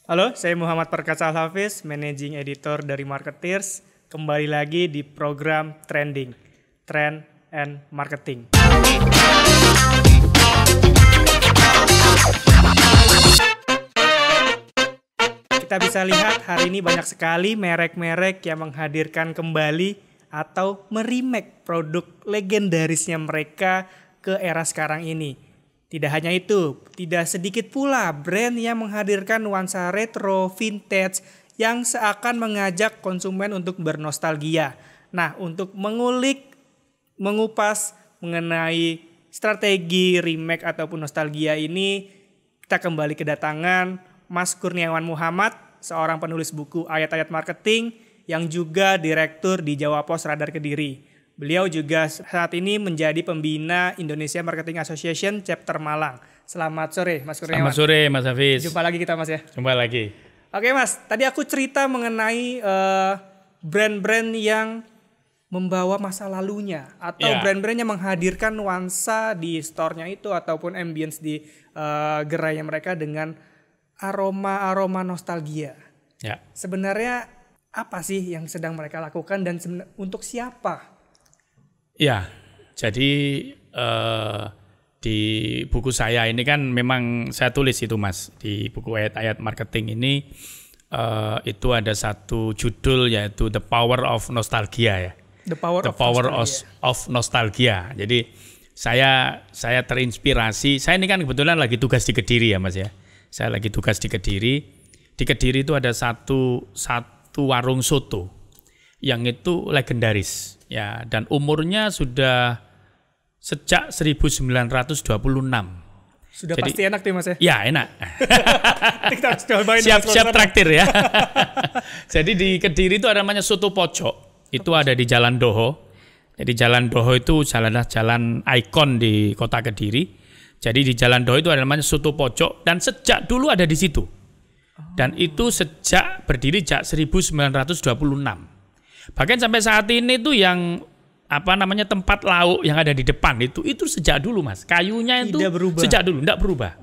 Halo, saya Muhammad Perkasa Al-Hafiz, Managing Editor dari Marketeers. Kembali lagi di program Trending, Trend and Marketing. Kita bisa lihat hari ini banyak sekali merek-merek yang menghadirkan kembali atau meremake produk legendarisnya mereka ke era sekarang ini. Tidak hanya itu, tidak sedikit pula brand yang menghadirkan nuansa retro, vintage yang seakan mengajak konsumen untuk bernostalgia. Nah, untuk mengupas mengenai strategi remake ataupun nostalgia ini, kita kembali kedatangan Mas Kurniawan Muhammad, seorang penulis buku Ayat-Ayat Marketing yang juga direktur di Jawa Pos Radar Kediri. Beliau juga saat ini menjadi pembina Indonesia Marketing Association Chapter Malang. Selamat sore Mas Kurniawan. Selamat sore Mas Hafiz. Jumpa lagi kita Mas ya. Jumpa lagi. Oke Mas, tadi aku cerita mengenai brand-brand yang membawa masa lalunya. Atau brand-brand yang menghadirkan nuansa di store-nya itu ataupun ambience di gerainya mereka dengan aroma-aroma nostalgia. Ya. Sebenarnya apa sih yang sedang mereka lakukan dan untuk siapa? Ya, jadi di buku saya ini kan memang saya tulis itu Mas. Di buku Ayat-Ayat Marketing ini itu ada satu judul yaitu The Power of Nostalgia ya. The Power of Nostalgia. Jadi saya terinspirasi, saya ini kan kebetulan lagi tugas di Kediri ya Mas ya. Saya lagi tugas di Kediri. Di Kediri itu ada satu warung soto yang itu legendaris ya, dan umurnya sudah sejak 1926. Sudah jadi, pasti enak tuh Mas ya? Ya enak. Kita cobain siap traktir ya. Jadi di Kediri itu ada namanya Soto Pojok. Itu ada di Jalan Doho. Jadi Jalan Doho itu jalan ikon di kota Kediri. Jadi di Jalan Doho itu ada namanya Soto Pojok dan sejak dulu ada di situ. Dan itu berdiri sejak 1926. Bahkan sampai saat ini tuh yang tempat lauk yang ada di depan itu sejak dulu Mas. Kayunya itu sejak dulu enggak berubah.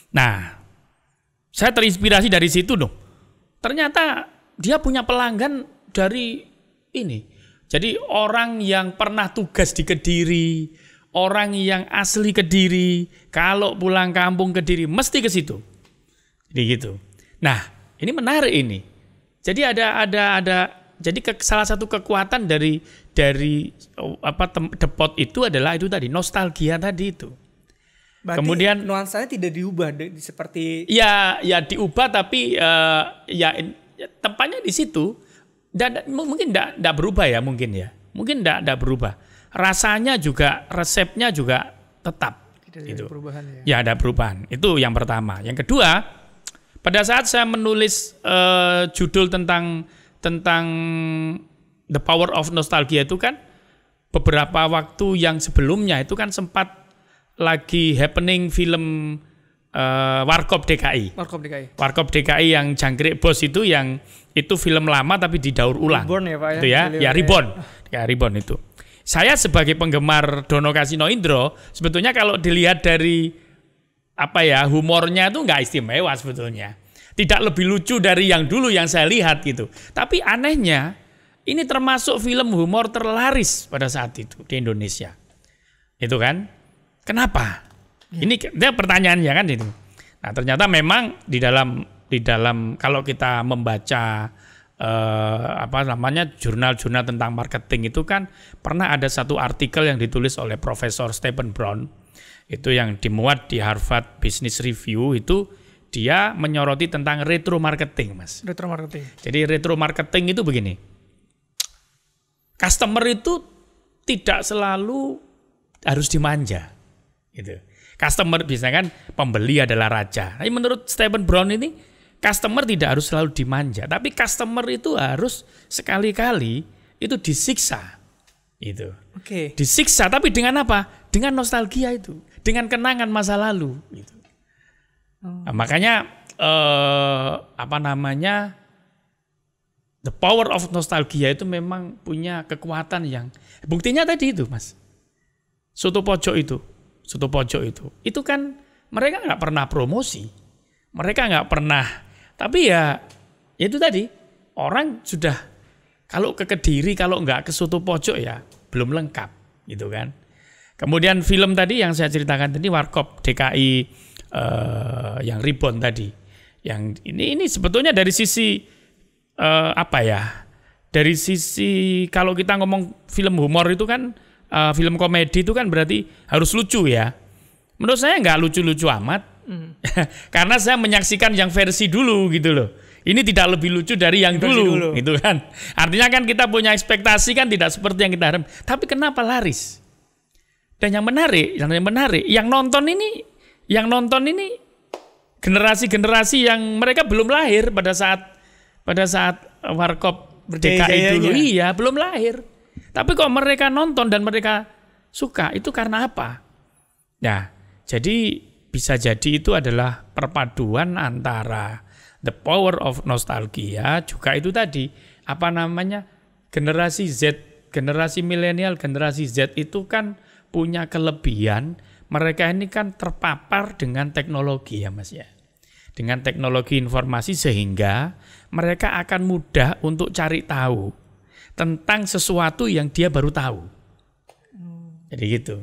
Nah, saya terinspirasi dari situ dong. Ternyata dia punya pelanggan dari ini. Jadi orang yang pernah tugas di Kediri, orang yang asli Kediri, kalau pulang kampung Kediri mesti ke situ. Jadi gitu. Nah, ini menarik ini. Jadi jadi salah satu kekuatan dari depot itu adalah itu tadi nostalgia tadi itu. Berarti kemudian nuansanya tidak diubah seperti ya diubah tapi tempatnya di situ dan mungkin enggak berubah ya mungkin enggak berubah. Rasanya juga resepnya juga tetap tidak gitu. Ada perubahan ya. Ya ada perubahan. Itu yang pertama. Yang kedua, pada saat saya menulis judul tentang The Power of Nostalgia itu kan beberapa waktu yang sebelumnya itu kan sempat lagi happening film Warkop DKI. Warkop DKI yang Jangkrik Bos itu yang itu film lama tapi didaur ulang. Reborn ya Pak ya? Itu ya Reborn. Ya Reborn itu. Saya sebagai penggemar Dono Kasino Indro sebetulnya kalau dilihat dari humornya itu nggak istimewa sebetulnya. Tidak lebih lucu dari yang dulu yang saya lihat gitu. Tapi anehnya, ini termasuk film humor terlaris pada saat itu di Indonesia. Itu kan? Kenapa? Ya. Ini pertanyaannya kan itu. Nah, ternyata memang di dalam kalau kita membaca jurnal-jurnal tentang marketing itu kan pernah ada satu artikel yang ditulis oleh Profesor Stephen Brown. Itu yang dimuat di Harvard Business Review itu dia menyoroti tentang retro marketing, Mas. Retro marketing. Jadi retro marketing itu begini. Customer itu tidak selalu harus dimanja. Gitu. Customer biasanya kan pembeli adalah raja. Tapi menurut Stephen Brown ini customer tidak harus selalu dimanja, tapi customer itu harus sekali-kali itu disiksa. Itu. Oke. Disiksa tapi dengan apa? Dengan nostalgia itu, dengan kenangan masa lalu gitu. Nah, makanya The Power of Nostalgia itu memang punya kekuatan yang buktinya tadi itu Mas. Soto Pojok itu kan mereka nggak pernah promosi, mereka nggak pernah Tapi ya itu tadi, orang sudah kalau ke Kediri, kalau nggak ke Soto Pojok ya belum lengkap gitu kan. Kemudian film tadi yang saya ceritakan tadi, Warkop DKI yang Reborn tadi. Yang ini sebetulnya dari sisi apa ya? Dari sisi kalau kita ngomong film humor itu kan, film komedi itu kan berarti harus lucu ya. Menurut saya nggak lucu-lucu amat. Karena saya menyaksikan yang versi dulu gitu loh. Ini tidak lebih lucu dari yang dulu gitu kan. Artinya kan kita punya ekspektasi kan tidak seperti yang kita harapkan. Tapi kenapa laris? Dan yang menarik, yang nonton ini generasi-generasi yang mereka belum lahir pada saat Warkop DKI dulu, iya belum lahir. Tapi kok mereka nonton dan mereka suka, itu karena apa? Nah, jadi bisa jadi itu adalah perpaduan antara the power of nostalgia, juga itu tadi generasi Z, generasi milenial, generasi Z itu kan punya kelebihan, mereka ini kan terpapar dengan teknologi ya Mas ya. Dengan teknologi informasi sehingga mereka akan mudah untuk cari tahu tentang sesuatu yang dia baru tahu. Jadi gitu.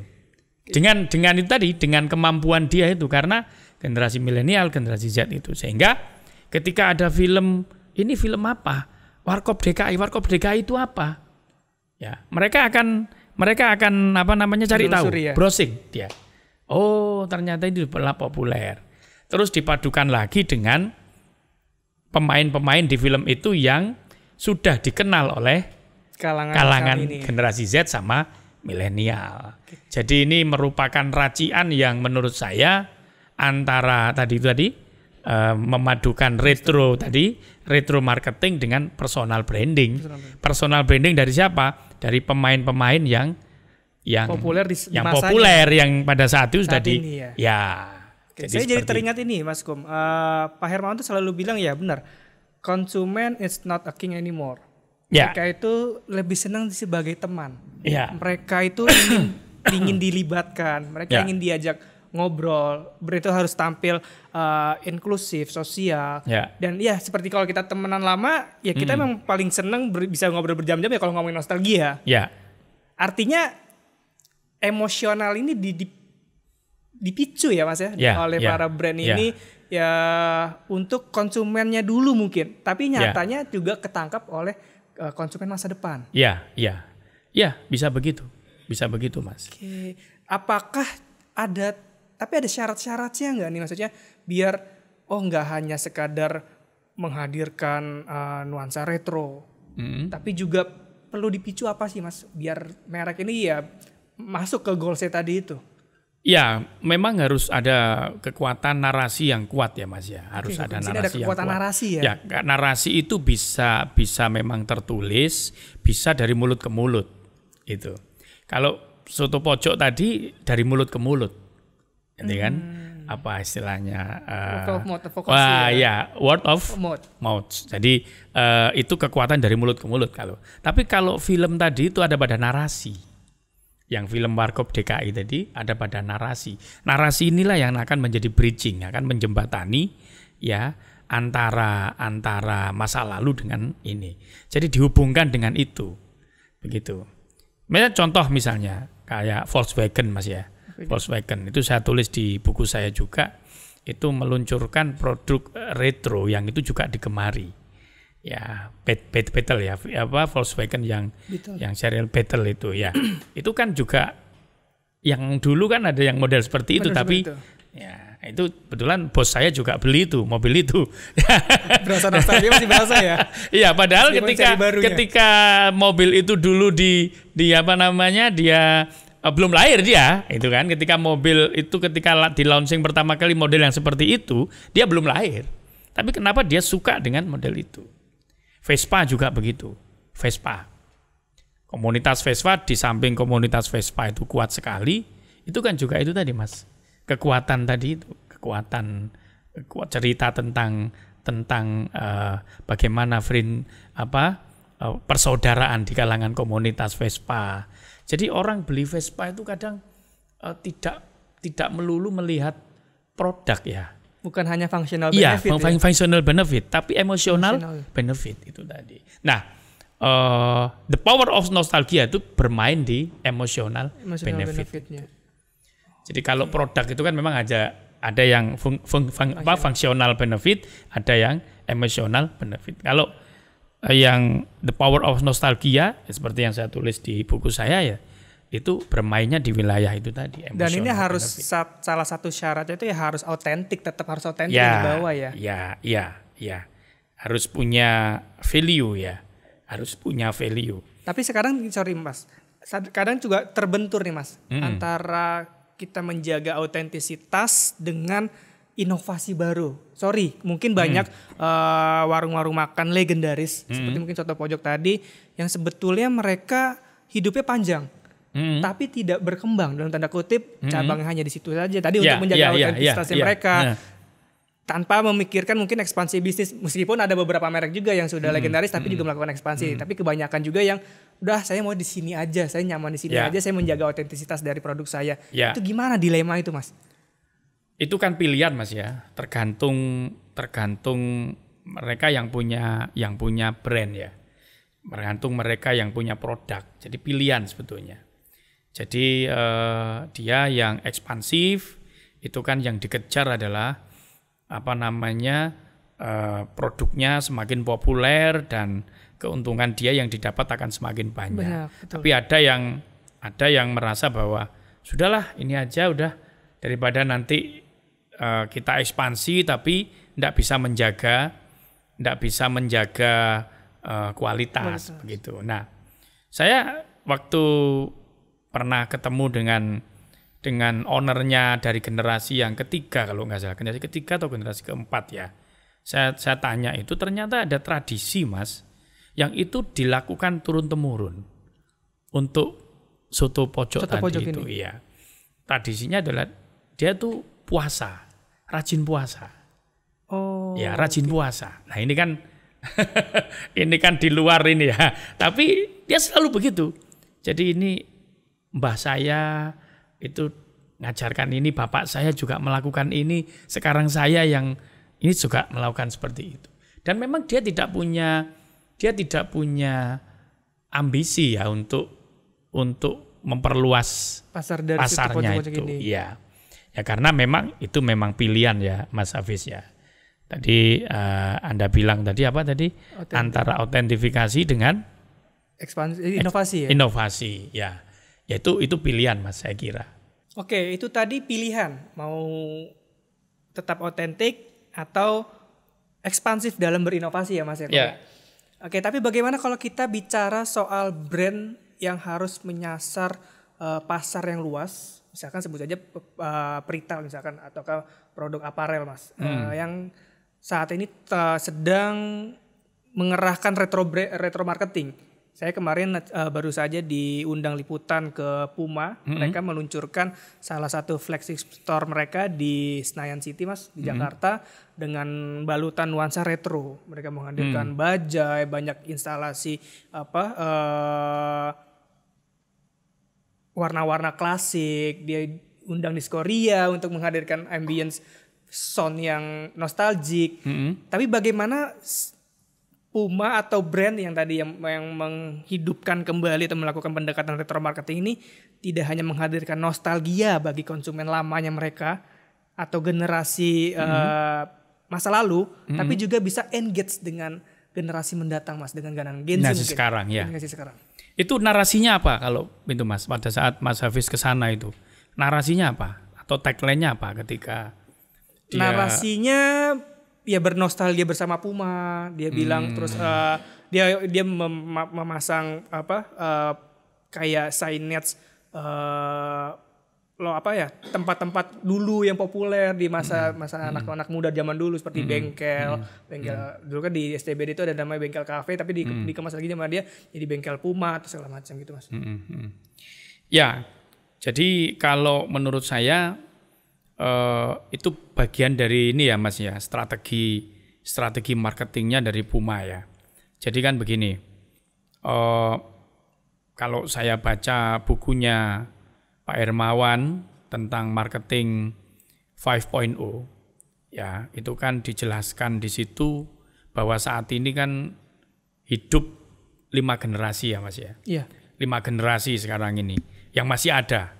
Dengan itu tadi, dengan kemampuan dia itu, karena generasi milenial, generasi Z itu, sehingga ketika ada film, ini film apa? Warkop DKI itu apa? Ya, mereka akan cari tahu, browsing dia. Oh, ternyata itu populer. Terus dipadukan lagi dengan pemain-pemain di film itu yang sudah dikenal oleh kalangan generasi Z sama milenial. Jadi ini merupakan racian yang menurut saya antara tadi memadukan retro marketing dengan personal branding. Personal branding dari siapa? Dari pemain-pemain yang populer yang pada saat itu Saya jadi teringat ini Mas Kum. Pak Hermawan tuh selalu bilang ya benar. Konsumen is not a king anymore. Mereka itu lebih senang sebagai teman. Mereka itu ingin dilibatkan. Mereka ingin diajak ngobrol. Itu harus tampil inklusif, sosial. Dan ya seperti kalau kita temenan lama, ya kita memang paling senang bisa ngobrol berjam-jam ya kalau ngomongin nostalgia. Artinya emosional ini dipicu ya Mas ya, oleh para brand ini ya untuk konsumennya dulu mungkin. Tapi nyatanya juga ketangkap oleh konsumen masa depan. Bisa begitu Mas. Oke. Apakah ada syarat-syaratnya nggak nih, maksudnya biar nggak hanya sekadar menghadirkan nuansa retro, tapi juga perlu dipicu apa sih Mas biar merek ini ya masuk ke goalsnya tadi itu? Ya, memang harus ada kekuatan narasi yang kuat ya Mas ya. Harus ada narasi yang kuat. Ada kekuatan narasi ya. Ya, narasi itu bisa memang tertulis, bisa dari mulut ke mulut. Itu. Kalau Soto Pojok tadi dari mulut ke mulut. Jadi kan apa istilahnya? Word of mouth. Jadi itu kekuatan dari mulut ke mulut kalau. Tapi kalau film tadi itu ada pada narasi. Yang film Warkop DKI tadi ada pada narasi. Narasi inilah yang akan menjadi bridging, akan menjembatani ya antara masa lalu dengan ini. Jadi dihubungkan dengan itu. Begitu. Contoh misalnya kayak Volkswagen Mas ya. Volkswagen itu saya tulis di buku saya juga, itu meluncurkan produk retro yang itu juga digemari. Ya, Battle ya, Volkswagen yang serial Battle itu ya. Itu kan juga yang dulu kan ada yang model seperti itu, tapi ya itu kebetulan bos saya juga beli itu, mobil itu. Berasa nostalgia masih berasa ya. Iya, padahal ketika mobil itu dulu dia belum lahir dia, itu kan ketika mobil itu di launching pertama kali model yang seperti itu, dia belum lahir. Tapi kenapa dia suka dengan model itu? Vespa juga begitu. Vespa. Komunitas Vespa di samping komunitas Vespa itu kuat sekali, itu kan juga itu tadi Mas. Kekuatan tadi itu, kuat cerita tentang bagaimana persaudaraan di kalangan komunitas Vespa. Jadi orang beli Vespa itu kadang tidak melulu melihat produk ya. Bukan hanya functional Iya, benefit. Ya? functional benefit, tapi emotional benefit itu tadi. Nah, the power of nostalgia itu bermain di emotional benefit. benefitnya. Jadi kalau produk itu kan memang ada yang functional benefit, ada yang emotional benefit. Kalau yang the power of nostalgia seperti yang saya tulis di buku saya ya, itu bermainnya di wilayah itu tadi. Dan ini harus salah satu syaratnya itu ya harus autentik, tetap harus autentik di bawah ya. Ya. Harus punya value ya. Harus punya value. Tapi sekarang sorry Mas, kadang juga terbentur nih Mas antara kita menjaga autentisitas dengan inovasi baru. Sorry, mungkin banyak warung-warung makan legendaris seperti mungkin Soto Pojok tadi yang sebetulnya mereka hidupnya panjang. Tapi tidak berkembang dalam tanda kutip cabangnya hanya di situ saja tadi untuk menjaga autentisitasnya mereka tanpa memikirkan mungkin ekspansi bisnis, meskipun ada beberapa merek juga yang sudah legendaris tapi juga melakukan ekspansi, tapi kebanyakan juga yang udah saya mau di sini aja, saya nyaman di sini aja, saya menjaga autentisitas dari produk saya. Itu gimana dilema itu Mas? Itu kan pilihan Mas ya, tergantung mereka yang punya brand ya, tergantung mereka yang punya produk, jadi pilihan sebetulnya. Jadi dia yang ekspansif itu kan yang dikejar adalah produknya semakin populer dan keuntungan dia yang didapat akan semakin banyak. Tapi ada yang merasa bahwa sudahlah ini aja udah, daripada nanti kita ekspansi tapi tidak bisa menjaga kualitas begitu. Nah, saya waktu pernah ketemu dengan ownernya dari generasi yang ketiga, kalau nggak salah generasi ketiga atau generasi keempat ya. Saya tanya itu, ternyata ada tradisi Mas yang itu dilakukan turun temurun untuk soto pojok itu. Iya. Tradisinya adalah dia tuh puasa, rajin puasa. Oh. Ya rajin puasa. Nah ini kan ini kan di luar ini ya. Tapi dia selalu begitu. Jadi ini mbah saya itu ngajarkan ini, bapak saya juga melakukan ini, sekarang saya yang ini juga melakukan seperti itu. Dan memang dia tidak punya ambisi ya untuk memperluas pasarnya itu. Iya. Ya karena itu memang pilihan ya Mas Hafiz ya. Tadi Anda bilang tadi apa tadi? Antara autentifikasi dengan ekspansi, inovasi ya. Inovasi ya. Ya itu pilihan Mas saya kira. Oke, itu tadi pilihan mau tetap otentik atau ekspansif dalam berinovasi ya Mas ya. Yeah. Oke, tapi bagaimana kalau kita bicara soal brand yang harus menyasar pasar yang luas, misalkan sebut saja retail misalkan atau produk aparel Mas, yang saat ini sedang mengerahkan retro marketing. Saya kemarin baru saja diundang liputan ke Puma. Mereka meluncurkan salah satu flagship store mereka di Senayan City Mas, di Jakarta, dengan balutan nuansa retro. Mereka menghadirkan bajai, banyak instalasi warna-warna klasik. Dia undang Diskoria untuk menghadirkan ambience sound yang nostalgic. Tapi bagaimana Puma atau brand yang tadi yang menghidupkan kembali atau melakukan pendekatan retro marketing ini tidak hanya menghadirkan nostalgia bagi konsumen lamanya mereka atau generasi masa lalu, tapi juga bisa engage dengan generasi mendatang Mas, dengan Gen Z sekarang ya. Generasi sekarang. Itu narasinya apa kalau itu Mas, pada saat Mas Hafiz ke sana itu? Narasinya apa? Atau tagline-nya apa ketika narasinya ya bernostalgia bersama Puma, dia bilang terus dia memasang kayak signage tempat-tempat dulu yang populer di masa anak-anak muda zaman dulu seperti bengkel dulu kan di STBD itu ada namanya bengkel cafe tapi dikemas lagi sama dia jadi bengkel Puma atau segala macam gitu Mas. Ya, jadi kalau menurut saya itu bagian dari ini ya Mas ya, strategi marketingnya dari Puma ya. Jadi kan begini, kalau saya baca bukunya Pak Hermawan tentang marketing 5.0 ya itu kan dijelaskan di situ bahwa saat ini kan hidup 5 generasi ya Mas ya. Iya. 5 generasi sekarang ini yang masih ada.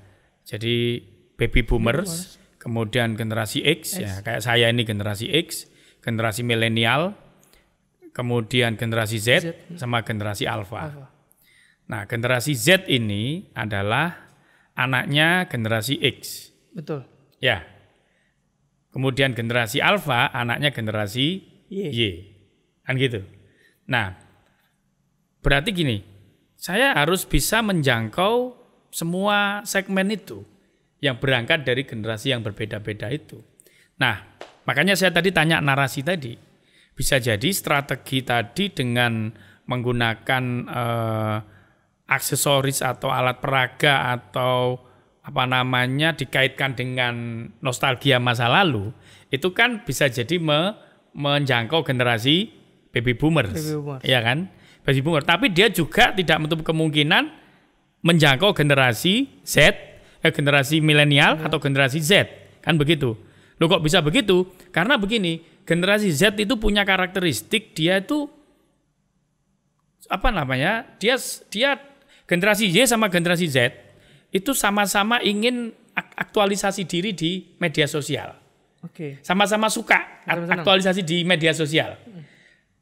Jadi baby boomers, kemudian generasi X, ya kayak saya ini generasi X, generasi milenial, kemudian generasi Z, sama generasi Alpha. Nah, generasi Z ini adalah anaknya generasi X. Betul. Ya. Kemudian generasi Alpha anaknya generasi Y. Kan gitu. Nah, berarti gini, saya harus bisa menjangkau semua segmen itu yang berangkat dari generasi yang berbeda-beda itu. Nah, makanya saya tadi tanya narasi tadi. Bisa jadi strategi tadi dengan menggunakan aksesoris atau alat peraga atau apa namanya dikaitkan dengan nostalgia masa lalu, itu kan bisa jadi menjangkau generasi baby boomers. Ya kan? Baby boomer. Tapi dia juga tidak menutup kemungkinan menjangkau generasi Z, generasi milenial atau generasi Z. Kan begitu. Loh kok bisa begitu? Karena begini, generasi Z itu punya karakteristik dia itu apa namanya? Dia generasi Y sama generasi Z itu sama-sama ingin aktualisasi diri di media sosial. Oke. Sama-sama suka aktualisasi di media sosial.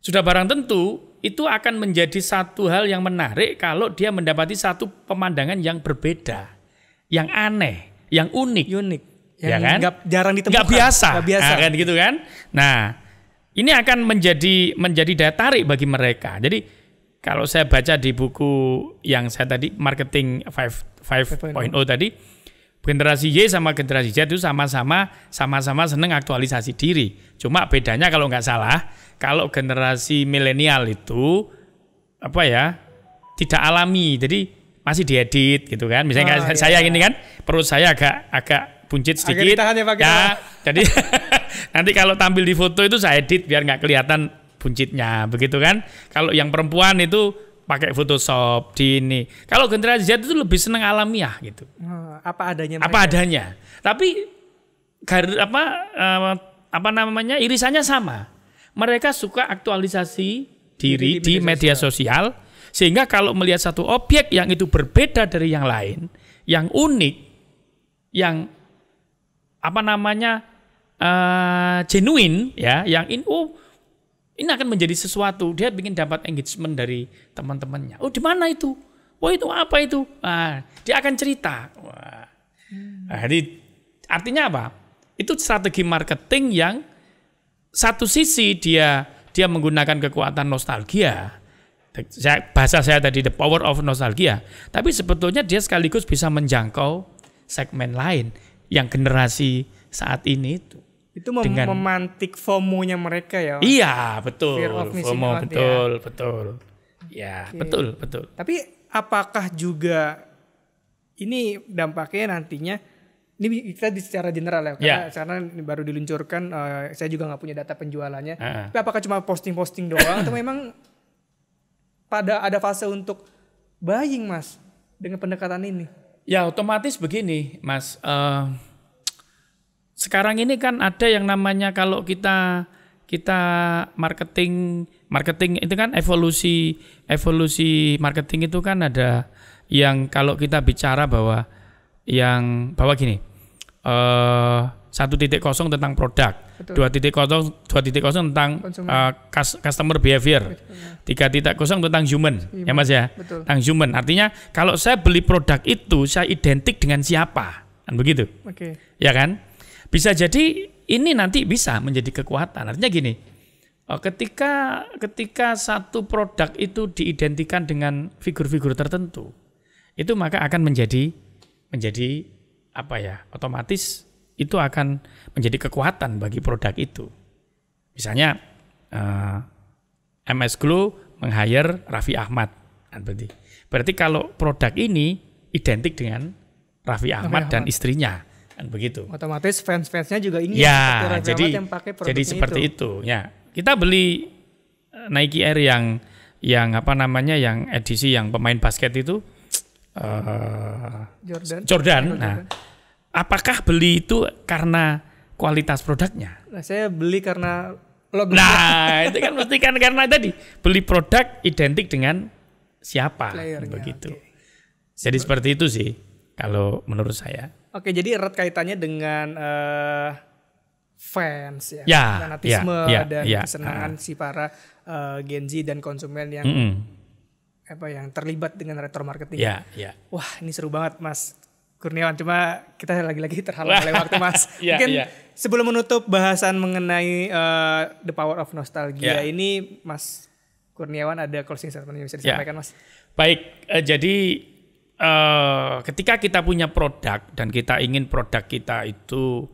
Sudah barang tentu itu akan menjadi satu hal yang menarik kalau dia mendapati satu pemandangan yang berbeda, yang aneh, yang unik. Yang ya kan? jarang ditemukan. Nggak biasa. Nggak biasa. Nah, kan gitu kan? Nah, ini akan menjadi daya tarik bagi mereka. Jadi kalau saya baca di buku yang saya tadi Marketing 5.0 tadi, generasi Y sama generasi Z itu sama-sama senang aktualisasi diri. Cuma bedanya kalau nggak salah, kalau generasi milenial itu apa ya, tidak alami. Jadi masih diedit gitu kan. Misalnya saya ini kan perut saya agak buncit sedikit. Agak ditahan ya Pak. Ya, jadi nanti kalau tampil di foto itu saya edit biar nggak kelihatan buncitnya, begitu kan. Kalau yang perempuan itu pakai Photoshop di ini. Kalau generasi Z itu lebih senang alamiah gitu. Apa adanya. Apa adanya. Tapi apa namanya irisannya sama. Mereka suka aktualisasi diri di media sosial sehingga kalau melihat satu objek yang itu berbeda dari yang lain, yang unik, yang apa namanya genuine ya, yang ini akan menjadi sesuatu. Dia ingin dapat engagement dari teman-temannya. Oh, di mana itu? Oh, itu apa itu? Nah, dia akan cerita. Wah. Nah, jadi artinya apa? Itu strategi marketing yang satu sisi dia menggunakan kekuatan nostalgia. Bahasa saya tadi the power of nostalgia. Tapi sebetulnya dia sekaligus bisa menjangkau segmen lain yang generasi saat ini itu. Itu memantik FOMO-nya mereka ya. Iya, betul. Fear of missing FOMO, out, betul. Ya, okay. betul. Tapi apakah juga ini dampaknya nantinya, ini kita secara general ya, karena ini baru diluncurkan, saya juga nggak punya data penjualannya. Tapi apakah cuma posting-posting doang atau memang ada fase untuk buying, Mas, dengan pendekatan ini? Ya, otomatis begini, Mas. Sekarang ini kan ada yang namanya kalau kita marketing itu kan evolusi marketing itu kan ada yang kalau kita bicara bahwa gini 1.0 tentang produk, 2.0 tentang customer behavior, 3.0 tentang human, ya Mas ya, tentang human. Artinya kalau saya beli produk itu saya identik dengan siapa, kan begitu, ya kan? Bisa jadi ini nanti bisa menjadi kekuatan. Artinya gini, ketika satu produk itu diidentikan dengan figur-figur tertentu, itu maka akan menjadi apa ya? Otomatis itu akan menjadi kekuatan bagi produk itu. Misalnya MS Glow meng-hire Raffi Ahmad, berarti kalau produk ini identik dengan Raffi Ahmad dan istrinya. Kan begitu. Otomatis fans-fansnya juga ingin ya, yang pakai jadi seperti itu. Ya, kita beli Nike Air yang apa namanya, yang edisi yang pemain basket itu Jordan. Nah, apakah beli itu karena kualitas produknya. Nah, saya beli karena logo. Nah, itu kan mesti kan karena tadi beli produk identik dengan siapa Playernya, begitu. oke. Jadi seperti itu sih kalau menurut saya. Oke, jadi erat kaitannya dengan fans ya, Ya, fanatisme dan ya. kesenangan si para Gen Z dan konsumen yang yang terlibat dengan retro marketing. Ya. Wah, ini seru banget Mas Kurniawan. Cuma kita lagi-lagi terhalang oleh waktu Mas. Mungkin sebelum menutup bahasan mengenai the power of nostalgia ini, Mas Kurniawan ada closing statement yang bisa disampaikan Mas? Baik, jadi ketika kita punya produk dan kita ingin produk kita itu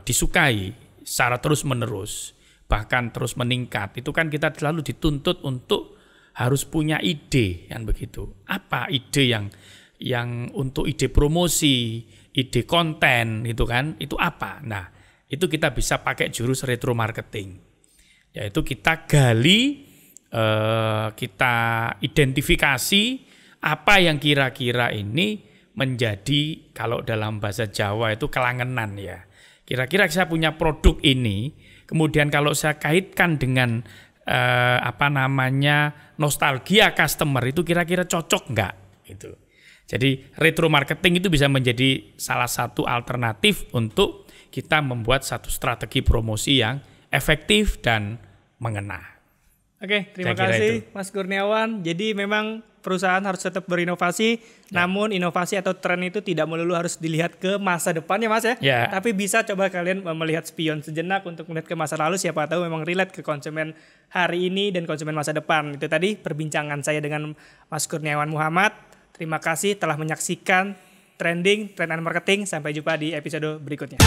disukai secara terus-menerus, bahkan terus meningkat, itu kan kita selalu dituntut untuk harus punya ide, kan begitu. Apa ide yang untuk ide promosi, ide konten itu kan, itu apa? Nah, itu kita bisa pakai jurus retro marketing. Yaitu kita gali, kita identifikasi apa yang kira-kira ini menjadi, kalau dalam bahasa Jawa itu kelangenan ya. Kira-kira saya punya produk ini, kemudian kalau saya kaitkan dengan nostalgia customer, itu kira-kira cocok nggak? Gitu. Jadi retro marketing itu bisa menjadi salah satu alternatif untuk kita membuat satu strategi promosi yang efektif dan mengena. Oke, terima kasih Mas Kurniawan. Jadi memang perusahaan harus tetap berinovasi, namun inovasi atau tren itu tidak melulu harus dilihat ke masa depan ya Mas ya. Tapi bisa coba kalian melihat spion sejenak untuk melihat ke masa lalu, siapa tahu memang relate ke konsumen hari ini dan konsumen masa depan. Itu tadi perbincangan saya dengan Mas Kurniawan Muhammad. Terima kasih telah menyaksikan Trending, Trend and Marketing. Sampai jumpa di episode berikutnya.